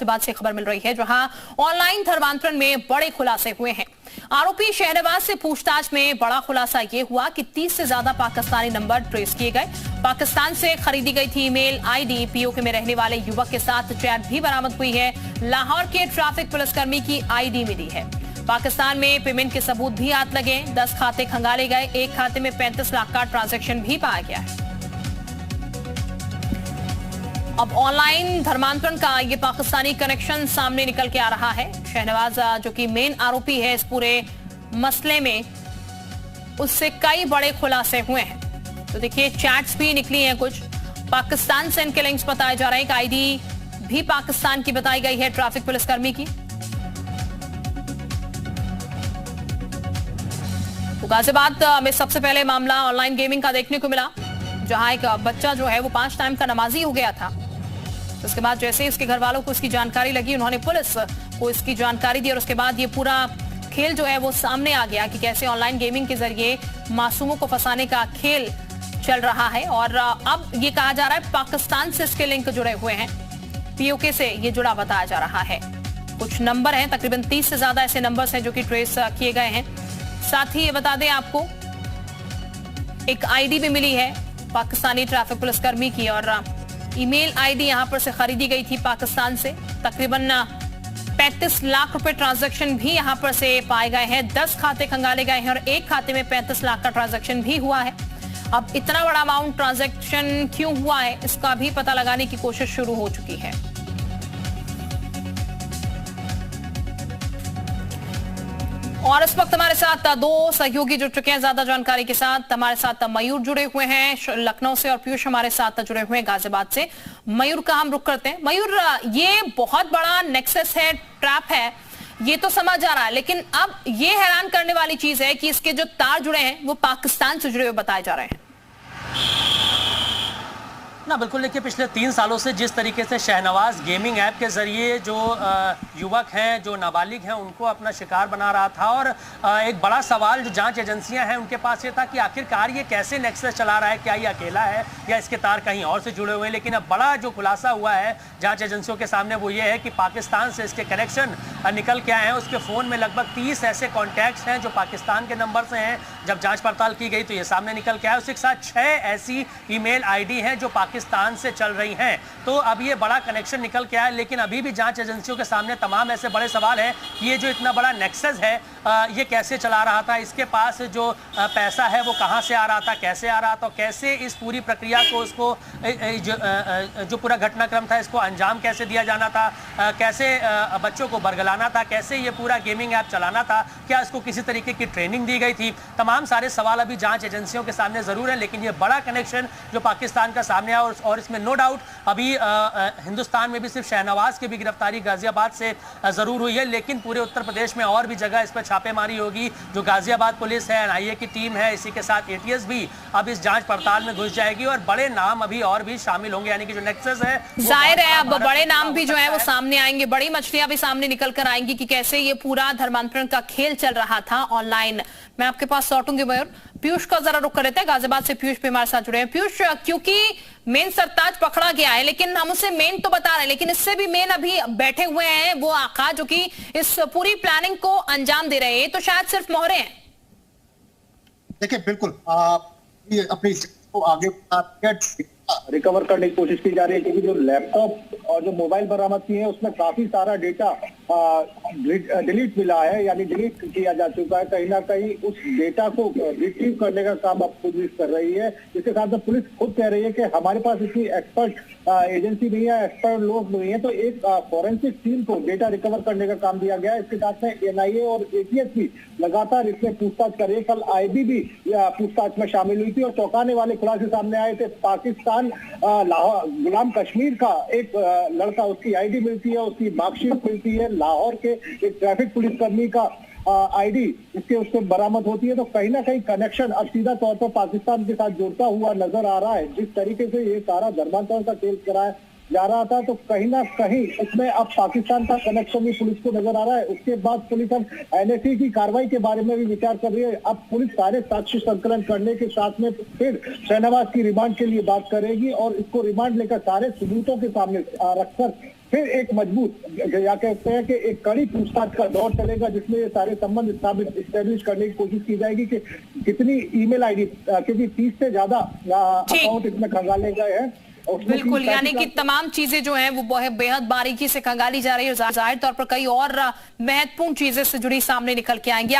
बात से खबर मिल रही है जहां ऑनलाइन धर्मांतरण में बड़े खुलासे हुए हैं। आरोपी शहनवाज से पूछताछ में बड़ा खुलासा यह हुआ कि 30 से ज्यादा पाकिस्तानी नंबर ट्रेस किए गए। पाकिस्तान से खरीदी गई थी ईमेल आईडी। पीओके में रहने वाले युवक के साथ चैट भी बरामद हुई है। लाहौर के ट्रैफिक पुलिसकर्मी की आईडी मिली है। पाकिस्तान में पेमेंट के सबूत भी हाथ लगे। 10 खाते खंगाले गए। एक खाते में 35 लाख का ट्रांजैक्शन भी पाया गया है। अब ऑनलाइन धर्मांतरण का ये पाकिस्तानी कनेक्शन सामने निकल के आ रहा है। शहनवाज जो कि मेन आरोपी है इस पूरे मसले में, उससे कई बड़े खुलासे हुए हैं। तो देखिए चैट्स भी निकली हैं कुछ। पाकिस्तान से इनके लिंक्स बताए जा रहे हैं। एक आईडी भी पाकिस्तान की बताई गई है ट्रैफिक पुलिसकर्मी की। तो गाजियाबाद में सबसे पहले मामला ऑनलाइन गेमिंग का देखने को मिला, जहां एक बच्चा जो है वो 5 टाइम का नमाजी हो गया था। उसके बाद जैसे ही उसके घर वालों को इसकी जानकारी लगी, उन्होंने पुलिस को इसकी जानकारी दी और उसके बाद ये पूरा खेल जो है वो सामने आ गया कि कैसे ऑनलाइन गेमिंग के जरिए मासूमों को फंसाने का खेल चल रहा है। और अब ये कहा जा रहा है पाकिस्तान से इसके लिंक जुड़े हुए हैं। पीओके से ये जुड़ा बताया जा रहा है। कुछ नंबर हैं, तकरीबन 30 से ज्यादा ऐसे नंबर्स हैं जो कि ट्रेस किए गए हैं। साथ ही ये बता दें आपको एक आईडी भी मिली है पाकिस्तानी ट्रैफिक पुलिसकर्मी की और ईमेल आईडी यहां पर से खरीदी गई थी पाकिस्तान से। तकरीबन 35 लाख रुपए ट्रांजैक्शन भी यहां पर से पाए गए हैं। 10 खाते खंगाले गए हैं और एक खाते में 35 लाख का ट्रांजैक्शन भी हुआ है। अब इतना बड़ा अमाउंट ट्रांजैक्शन क्यों हुआ है, इसका भी पता लगाने की कोशिश शुरू हो चुकी है। और इस वक्त हमारे साथ 2 सहयोगी जुड़ चुके हैं ज्यादा जानकारी के साथ। हमारे साथ मयूर जुड़े हुए हैं लखनऊ से और पीयूष हमारे साथ जुड़े हुए हैं गाजियाबाद से। मयूर का हम रुख करते हैं। मयूर, ये बहुत बड़ा नेक्सस है, ट्रैप है, ये तो समझ आ रहा है, लेकिन अब ये हैरान करने वाली चीज है कि इसके जो तार जुड़े हैं वो पाकिस्तान से जुड़े हुए बताए जा रहे हैं। ना बिल्कुल, देखिए पिछले 3 सालों से जिस तरीके से शहनवाज गेमिंग ऐप के जरिए जो युवक हैं, जो नाबालिग हैं, उनको अपना शिकार बना रहा था। और एक बड़ा सवाल जो जांच एजेंसियां हैं उनके पास ये था कि आखिरकार ये कैसे नेक्सस चला रहा है, क्या ये अकेला है या इसके तार कहीं और से जुड़े हुए हैं। लेकिन अब बड़ा जो खुलासा हुआ है जांच एजेंसियों के सामने वो ये है कि पाकिस्तान से इसके कनेक्शन निकल के आए हैं। उसके फ़ोन में लगभग 30 ऐसे कॉन्टैक्ट्स हैं जो पाकिस्तान के नंबर से हैं। जब जाँच पड़ताल की गई तो ये सामने निकल के आया। उसके साथ 6 ऐसी ईमेल आईडी हैं जो पाकिस्तान से चल रही हैं। तो अब ये बड़ा कनेक्शन निकल के आया, लेकिन अभी भी जांच एजेंसियों के सामने तमाम ऐसे बड़े सवाल हैं कि ये जो इतना बड़ा नेक्सस है ये कैसे चला रहा था, इसके पास जो पैसा है वो कहां से आ रहा था, कैसे आ रहा था, कैसे इस पूरी प्रक्रिया को उसको जो पूरा घटनाक्रम था इसको अंजाम कैसे दिया जाना था, कैसे बच्चों को बरगलाना था, कैसे ये पूरा गेमिंग ऐप चलाना था, क्या इसको किसी तरीके की ट्रेनिंग दी गई थी। तमाम सारे सवाल अभी जांच एजेंसियों के सामने जरूर है, लेकिन ये बड़ा कनेक्शन जो पाकिस्तान का सामने आया और इसमें नो डाउट अभी हिंदुस्तान में भी सिर्फ शहनवाज की भी गिरफ्तारी गाजियाबाद से जरूर हुई है, लेकिन पूरे उत्तर प्रदेश में और भी जगह इस पर छापेमारी होगी। जो गाजियाबाद पुलिस है, एनआईए की टीम है, इसी के साथ एटीएस भी अब इस जांच पड़ताल में घुस जाएगी और बड़े नाम अभी और भी शामिल होंगे। यानी कि जो नेक्सस है जाहिर है अब बड़े नाम भी जो है वो सामने आएंगे, बड़ी मछलियां भी सामने निकल कर आएंगी कि कैसे ये पूरा धर्मांतरण का खेल चल रहा था ऑनलाइन। मैं आपके पास लौटूंगी मयूर। पीयूष का जरा रुख कर लेते हैं। गाजियाबाद से पीयूष भी हमारे साथ जुड़े हैं। पीयूष, क्योंकि मेन सरताज पकड़ा गया है, लेकिन हम उसे मेन तो बता रहे हैं, लेकिन इससे भी मेन अभी बैठे हुए हैं वो आका जो कि इस पूरी प्लानिंग को अंजाम दे रहे हैं। तो शायद सिर्फ मोहरे हैं। देखिए बिल्कुल अपनी को आगे रिकवर करने की कोशिश की जा रही है, क्योंकि जो लैपटॉप और जो मोबाइल बरामद किए हैं उसमें काफी सारा डेटा डिलीट मिला है, यानी डिलीट किया जा चुका है। कहीं ना कहीं उस डेटा को रिट्रीव करने का काम अब पुलिस कर रही है। इसके साथ में पुलिस खुद कह रही है कि हमारे पास इतनी एक्सपर्ट एजेंसी नहीं है, एक्सपर्ट लोग नहीं है, तो एक फॉरेंसिक टीम को डेटा रिकवर करने का काम दिया गया है। इसके साथ में एनआईए और एटीएस भी लगातार इसमें पूछताछ कर रही है। कल आईबी भी पूछताछ में शामिल हुई थी और चौंकाने वाले खुलासे सामने आए थे। पाकिस्तान लाहौर गुलाम कश्मीर का एक लड़का, उसकी आईडी मिलती है, उसकी मार्कशीट मिलती है। लाहौर के एक ट्रैफिक पुलिसकर्मी का आईडी इसके उससे बरामद होती है। तो कहीं ना कहीं कनेक्शन अब सीधा तौर पर पाकिस्तान के साथ जुड़ता हुआ नजर आ रहा है। जिस तरीके से ये सारा धर्मांतरण का खेल कराया जा रहा था, तो कहीं ना कहीं इसमें अब पाकिस्तान का कनेक्शन भी पुलिस को नजर आ रहा है। उसके बाद पुलिस अब एनएसए की कार्रवाई के बारे में भी विचार कर रही है। अब पुलिस सारे साक्ष्य संकलन करने के साथ में फिर शहनवाज की रिमांड के लिए बात करेगी और इसको रिमांड लेकर सारे सबूतों के सामने रखकर फिर एक मजबूत या कहते हैं कि एक कड़ी पूछताछ का दौर चलेगा, जिसमें ये सारे संबंध स्टैब्लिश करने की कोशिश की जाएगी कि कितनी ईमेल आईडी, क्योंकि 30 से ज्यादा अकाउंट इसमें खंगाले गए हैं। बिल्कुल, यानी कि तमाम चीजें जो हैं वो बेहद बारीकी से खंगाली जा रही है। जाहिर तौर पर कई और महत्वपूर्ण चीजें से जुड़ी सामने निकल के आएंगी।